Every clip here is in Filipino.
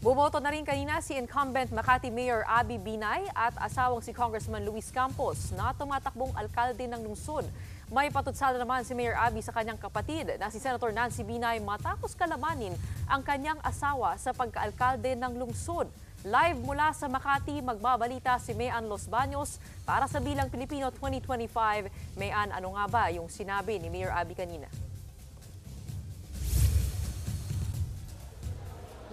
Bumoto na rin kanina si incumbent Makati Mayor Abby Binay at asawang si Congressman Luis Campos na tumatakbong alkalde ng lungsod. May patutsada naman si Mayor Abby sa kanyang kapatid na si Senator Nancy Binay matapos kalamanin ang kanyang asawa sa pagkaalkalde ng lungsod. Live mula sa Makati, magbabalita si Mayan Los Baños para sa Bilang Pilipino 2025. Mayan, ano nga ba yung sinabi ni Mayor Abby kanina?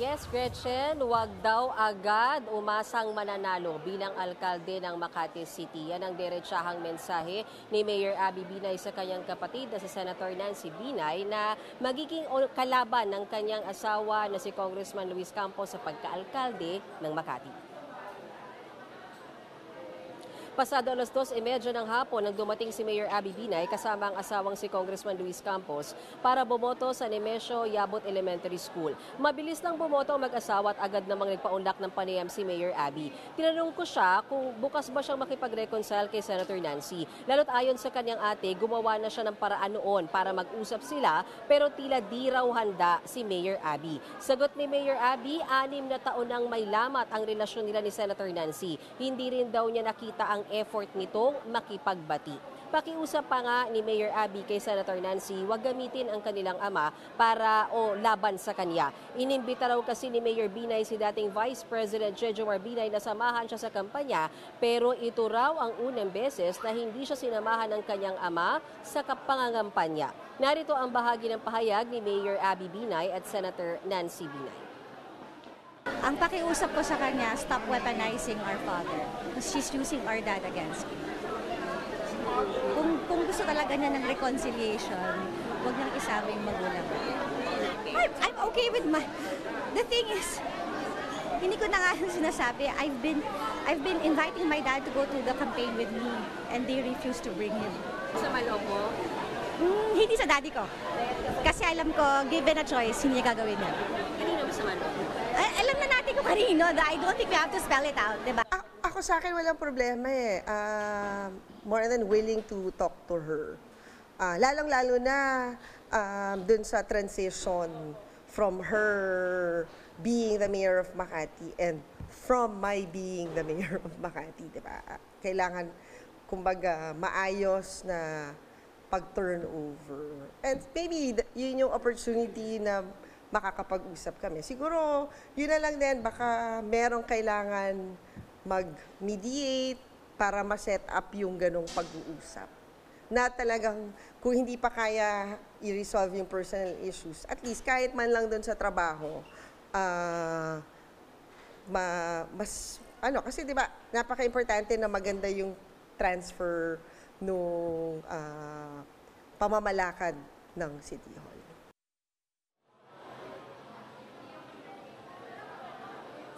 Yes, Gretchen, huwag daw agad umasang mananalo bilang alkalde ng Makati City. Yan ang diretsahang mensahe ni Mayor Abby Binay sa kanyang kapatid na si Senator Nancy Binay na magiging kalaban ng kanyang asawa na si Congressman Luis Campos sa pagkaalkalde ng Makati. Pasado alas 2:30 ng hapon nang dumating si Mayor Abby Binay kasama ang asawang si Congressman Luis Campos para bumoto sa Nemesio Yabut Elementary School. Mabilis lang bumoto ang mag-asawa at agad namang nagpaunlak ng panayam si Mayor Abby. Tinanong ko siya kung bukas ba siyang makipag-reconcile kay Senator Nancy. Lalo't ayon sa kanyang ate, gumawa na siya ng paraan noon para mag-usap sila pero tila di raw handa si Mayor Abby. Sagot ni Mayor Abby, 6 na taon nang may lamat ang relasyon nila ni Senator Nancy. Hindi rin daw niya nakita ang effort nitong makipagbati. Pakiusap pa nga ni Mayor Abby kay Senator Nancy, huwag gamitin ang kanilang ama para laban sa kanya. Inimbita raw kasi ni Mayor Binay si dating Vice President Jejomar Binay na samahan siya sa kampanya, pero ito raw ang unang beses na hindi siya sinamahan ng kanyang ama sa pangangampanya. Narito ang bahagi ng pahayag ni Mayor Abby Binay at Senator Nancy Binay. Ang pakiusap ko sa kanya, stop weaponizing our father because she's using our dad against me. Kung gusto talaga niya ng reconciliation, huwag niyang isama yung magulang. I'm okay with my... The thing is, hindi ko na nga sinasabi, I've been inviting my dad to go to the campaign with me and they refuse to bring him. Sa maloob mo? Hindi sa daddy ko. Kasi alam ko, given a choice, hindi niya gagawin yan. Kanino ba sa maloob? Alam na natin kung kanino. I don't think we have to spell it out, diba? Ako sa akin walang problema eh. More than willing to talk to her. Lalong-lalo na dun sa transition from her being the mayor of Makati and from my being the mayor of Makati, diba? Kailangan, kumbaga, maayos na pag-turnover. And maybe yun yung opportunity na makakapag-usap kami. Siguro, yun na lang din, baka merong kailangan mag-mediate para ma-set up yung ganong pag-uusap. Na talagang, kung hindi pa kaya i-resolve yung personal issues, at least kahit man lang doon sa trabaho, kasi di ba, napaka-importante na maganda yung transfer nung pamamalakad ng City Hall.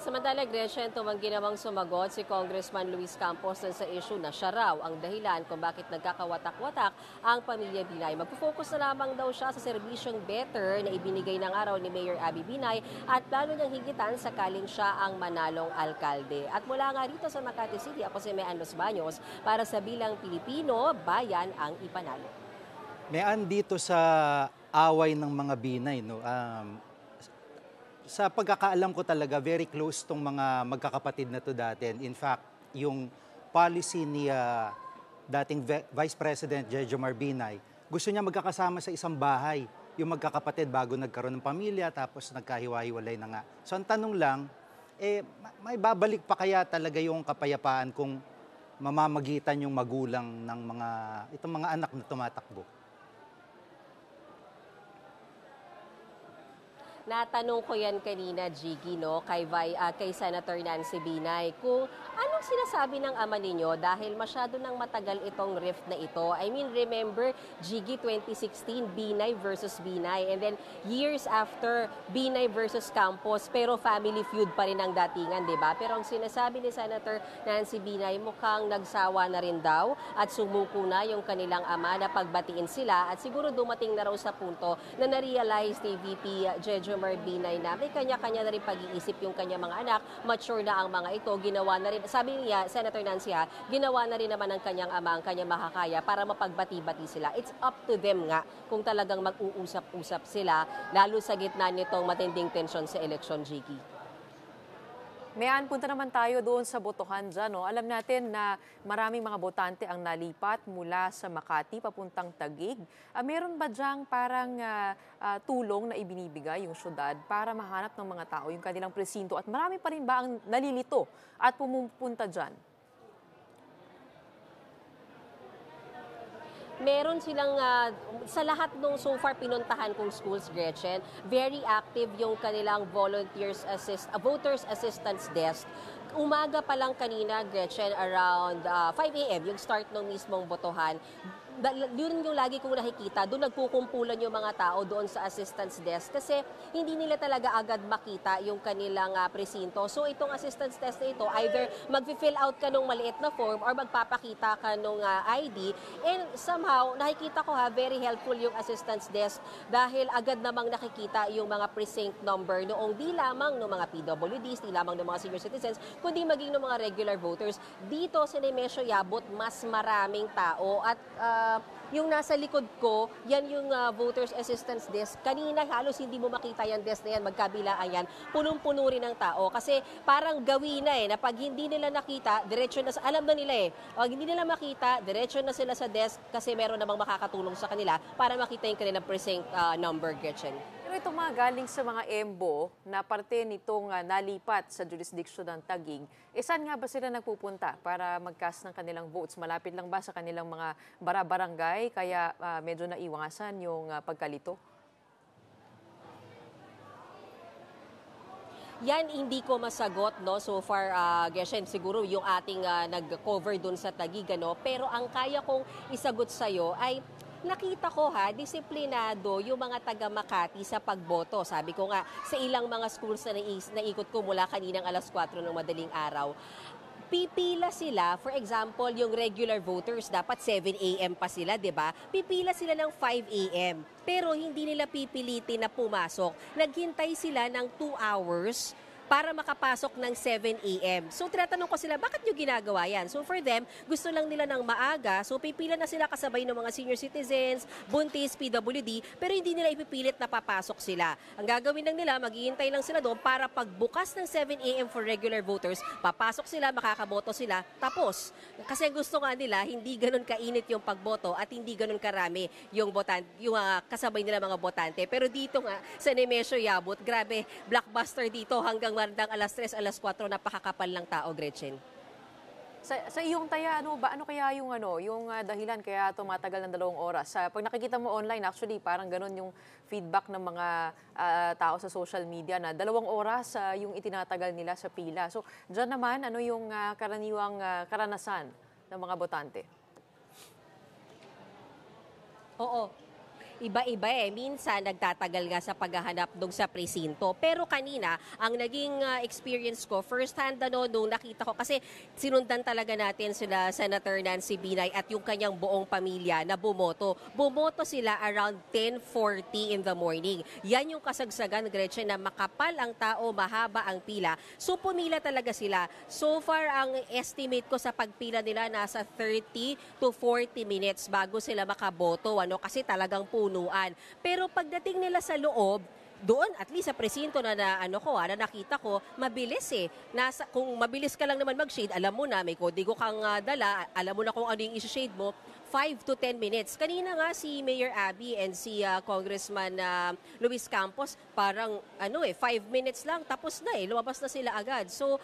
Samantala, Gretchen, tumanggi namang sumagot si Congressman Luis Campos sa issue na siya raw ang dahilan kung bakit nagkakawatak-watak ang pamilya Binay. Magpo-focus na lamang daw siya sa serbisyong better na ibinigay ng araw ni Mayor Abby Binay at lalo niyang higitan sakaling siya ang manalong alkalde. At mula nga rito sa Makati City, ako si Mayan Los Baños para sa Bilang Pilipino, bayan ang ipanalo. Mayan, dito sa away ng mga Binay, no? Sa pagkakaalam ko talaga, very close tong mga magkakapatid na to dati. In fact, yung policy ni dating Vice President Jejomar Binay, gusto niya magkakasama sa isang bahay, yung magkakapatid bago nagkaroon ng pamilya, tapos nagkahiwa-hiwalay na nga. So ang tanong lang, may babalik pa kaya talaga yung kapayapaan kung mamamagitan yung magulang ng itong mga anak na tumatakbo? Natanong ko yan kanina, Jiggy, no, kay Senator Nancy Binay, kung anong sinasabi ng ama ninyo dahil masyado nang matagal itong rift na ito. I mean, remember, Jiggy, 2016, Binay versus Binay. And then, years after, Binay versus Campos, pero family feud pa rin ang datingan, di ba? Pero ang sinasabi ni Senator Nancy Binay, mukhang nagsawa na rin daw at sumuko na yung kanilang ama na pagbatiin sila. At siguro dumating na raw sa punto na na-realize ni VP Jejomar Binay na may kanya-kanya na rin pag-iisip yung kanya mga anak, mature na ang mga ito, ginawa na rin, sabi niya, Senator Nancy ginawa na rin naman ng kanyang ama ang kanyang makakaya para mapagbati-bati sila. It's up to them nga kung talagang mag-uusap-usap sila, lalo sa gitna nitong matinding tensyon sa eleksyon, Jiggy. Mayan, punta naman tayo doon sa botohan dyan. No? Alam natin na maraming mga botante ang nalipat mula sa Makati papuntang Taguig. Meron ba dyang parang tulong na ibinibigay yung syudad para mahanap ng mga tao yung kanilang presinto? At marami pa rin ba ang nalilito at pumupunta dyan? Meron silang, sa lahat nung so far pinuntahan kong schools, Gretchen, very active yung kanilang voters assistance desk. Umaga pa lang kanina, Gretchen, around 5 a.m., yung start ng mismong botohan. Yun yung lagi kong nakikita, doon nagkukumpulan yung mga tao doon sa assistance desk kasi hindi nila talaga agad makita yung kanilang presinto. So itong assistance desk na ito, either mag-fill out ka nung maliit na form or magpapakita ka nung ID. And somehow, nakikita ko very helpful yung assistance desk dahil agad namang nakikita yung mga precinct number noong di lamang ng mga PWDs, di lamang ng mga senior citizens, kundi maging ng mga regular voters. Dito sa Nemesio Yabut, mas maraming tao at yung nasa likod ko, yan yung voters assistance desk. Kanina halos hindi mo makita yung desk na yan, magkabilaan yan. Punong-puno rin ng tao kasi parang gawin na na pag hindi nila nakita, diretso na alam na nila Pag hindi nila makita, diretso na sila sa desk kasi meron namang makakatulong sa kanila para makita yung kanilang precinct number, Gretchen. Pero ito mga galing sa mga EMBO na parte nitong nalipat sa jurisdiction ng Taguig, saan nga ba sila nagpupunta para mag-cast ng kanilang votes? Malapit lang ba sa kanilang mga barangay kaya medyo naiwasan yung pagkalito? Yan hindi ko masagot no so far, Gretchen, siguro yung ating nag-cover dun sa Taguig, pero ang kaya kong isagot sa'yo ay nakita ko disiplinado yung mga taga Makati sa pagboto. Sabi ko nga, sa ilang mga schools na naikot ko mula kaninang alas 4 ng madaling araw, pipila sila, for example, yung regular voters, dapat 7 a.m. pa sila, di ba? Pipila sila ng 5 a.m. Pero hindi nila pipilitin na pumasok. Naghintay sila ng 2 hours para makapasok ng 7 a.m. So, tinatanong ko sila, bakit nyo ginagawa yan? So, for them, gusto lang nila ng maaga. So, pipila na sila kasabay ng mga senior citizens, buntis, PWD, pero hindi nila ipipilit na papasok sila. Ang gagawin lang nila, maghihintay lang sila doon para pagbukas ng 7 a.m. for regular voters, papasok sila, makakaboto sila, tapos. Kasi gusto nga nila, hindi ganun kainit yung pagboto at hindi ganun karami yung kasabay nila mga botante. Pero dito nga, sa Nemesio Yabut, grabe, blockbuster dito hanggang bandang alas 3, alas 4, napakakapal ng tao, Gretchen. Sa iyong taya, ano kaya yung dahilan kaya tumatagal ng 2 oras? Pag nakikita mo online, actually, parang ganun yung feedback ng mga tao sa social media na 2 oras yung itinatagal nila sa pila. So, dyan naman, ano yung karaniwang karanasan ng mga botante? Oo. Iba-iba Minsan, nagtatagal nga sa paghahanap dong sa presinto. Pero kanina, ang naging experience ko, first hand nung nakita ko, kasi sinundan talaga natin sila Senator Nancy Binay at yung kanyang buong pamilya na bumoto. Bumoto sila around 10:40 in the morning. Yan yung kasagsagan, Gretchen, na makapal ang tao, mahaba ang pila. So, pumila talaga sila. So far, ang estimate ko sa pagpila nila, nasa 30 to 40 minutes bago sila makaboto. Kasi talagang punuan. Pero pagdating nila sa loob, doon, at least sa presinto na nakita ko, mabilis kung mabilis ka lang naman mag-shade, alam mo na, may kodigo kang dala, alam mo na kung ano yung isi-shade mo, 5 to 10 minutes. Kanina nga si Mayor Abby and si Congressman Luis Campos, parang 5 minutes lang, tapos na lumabas na sila agad. So,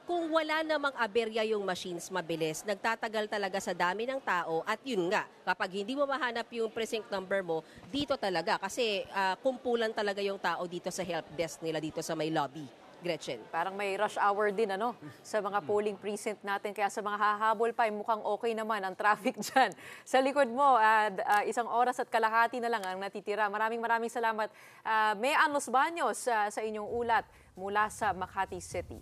kung wala namang aberya yung machines, mabilis. Nagtatagal talaga sa dami ng tao at yun nga, kapag hindi mo mahanap yung precinct number mo, dito talaga, kasi kumpulan talaga yung tao dito sa help desk nila dito sa may lobby. Gretchen. Parang may rush hour din sa mga polling precinct natin. Kaya sa mga hahabol pa, mukhang okay naman ang traffic dyan. Sa likod mo, 1 oras at kalahati na lang ang natitira. Maraming salamat. Mayan Los Baños sa inyong ulat mula sa Makati City.